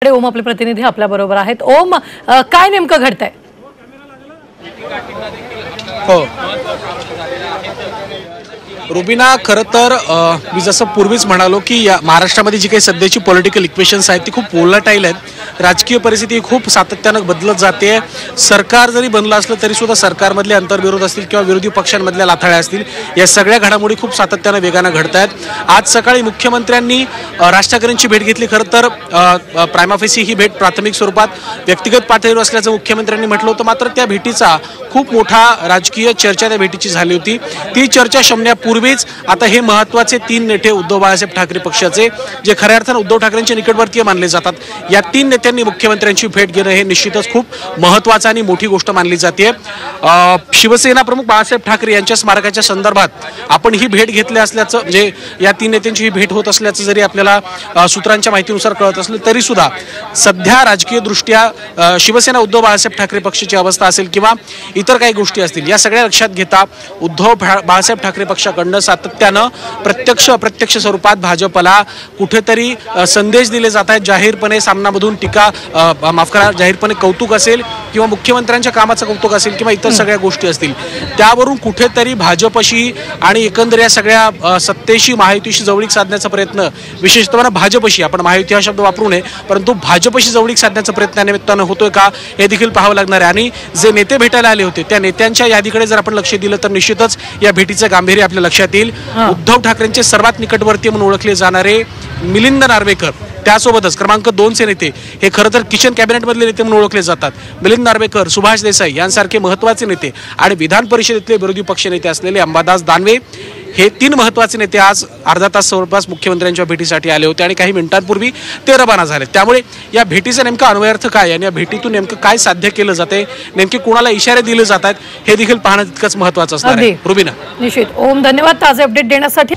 ओम आपले प्रतिनिधी आपल्या बरोबर आहेत। ओम, काय नेमकं घडतंय? हो रुबीना, खरं तर मी जसं पूर्वीच म्हणालो की या महाराष्ट्रामध्ये जी काही सध्याची पॉलिटिकल इक्वेशन्स आहेत ती खूप वोलटाईल आहेत। राजकीय परिस्थिती खूप सातत्यानं बदलत जाते। सरकार जरी बनलं असलं तरी सुद्धा सरकारमधले अंतर्विरोध असतील किंवा विरोधी पक्षांमधल्या लाथाळ्या असतील, या सगळ्या घडामोडी खूप सातत्यानं वेगानं घडत आहेत। आज सकाळी मुख्यमंत्र्यांनी राज ठाकरेंची भेट घेतली। खरं तर प्रायमाफेसी ही भेट प्राथमिक स्वरूपात व्यक्तिगत पातळीवर असल्याचं मुख्यमंत्र्यांनी म्हटलं होतं, मात्र त्या भेटीचा खूप मोठा राजकीय चर्चा त्या भेटीची झाली होती। ती चर्चा शमण्यापूर्वीच आता हे महत्त्वाचे 3 नेते उद्धव बाळासाहेब ठाकरे पक्षाचे, जे खऱ्या अर्थानं उद्धव ठाकरेंचे निकटवर्तीय मानले जातात, या 3 नेत्यांनी मुख्यमंत्र्यांची भेट घेणं हे निश्चितच खूप महत्त्वाचं आणि मोठी गोष्ट मानली जाते। शिवसेना प्रमुख बाळासाहेब ठाकरे यांच्या स्मारकाच्या संदर्भात आपण ही भेट घेतली असल्याचं, म्हणजे या 3 नेत्यांची ही भेट होत असल्याचं जरी आपल्याला सूत्रांच्या माहितीनुसार कळत असलं तरी सुद्धा सध्या राजकीय दृष्ट्या शिवसेना उद्धव बाळासाहेब ठाकरे पक्षाची अवस्था असेल किंवा इतर काही गोष्टी असतील, या सगळ्या लक्षात घेता उद्धव बाळासाहेब ठाकरे पक्षाकडनं सातत्यानं प्रत्यक्ष अप्रत्यक्ष स्वरूपात भाजपला कुठेतरी संदेश दिले जात आहेत। जाहीरपणे सामनामधून टीका, माफ करा, जाहीरपणे कौतुक असेल किंवा मुख्यमंत्र्यांच्या कामाचं कौतुक असेल किंवा इतर सगळ्या गोष्टी असतील, त्यावरून कुठेतरी भाजपशी आणि एकंदर या सगळ्या सत्तेशी महायुतीशी जवळीक साधण्याचा प्रयत्न, विशेषतः भाजपशी, आपण महायुती हा शब्द वापरू नये, परंतु भाजपशी जवळीक साधण्याचा प्रयत्न निमित्तानं होतोय का हे देखील पाहावं लागणार आहे। आणि जे नेते भेटायला आले होते त्या नेत्यांच्या यादीकडे जर आपण लक्ष दिलं तर निश्चितच या भेटीचं गांभीर्य आपल्या लक्षात येईल। उद्धव ठाकरेंचे सर्वात निकटवर्तीय म्हणून ओळखले जाणारे मिलिंद नार्वेकर, त्यासोबतच क्रमांक 2 चे नेते, हे खरं तर किचन कॅबिनेटमधले नेते म्हणून ओळखले जातात। मिलिंद नार्वेकर, सुभाष देसाई यांसारखे महत्त्वाचे नेते आणि विधान परिषदेतले विरोधी पक्ष नेते असलेले अंबादास दानवे, हे 3 महत्त्वाचे नेते आज अर्धा तास जवळपास मुख्यमंत्र्यांच्या भेटीसाठी आले होते आणि काही मिनिटांपूर्वी ते रवाना झाले। त्यामुळे या भेटीचा नेमका अन्वयार्थ काय आणि या भेटीतून नेमकं काय साध्य केलं जाते, नेमके कोणाला इशारे दिले जात आहेत, हे देखील पाहणं तितकंच महत्त्वाचं असणार आहे। रुबीना, निश्चित। ओम, धन्यवाद ताजे अपडेट देण्यासाठी।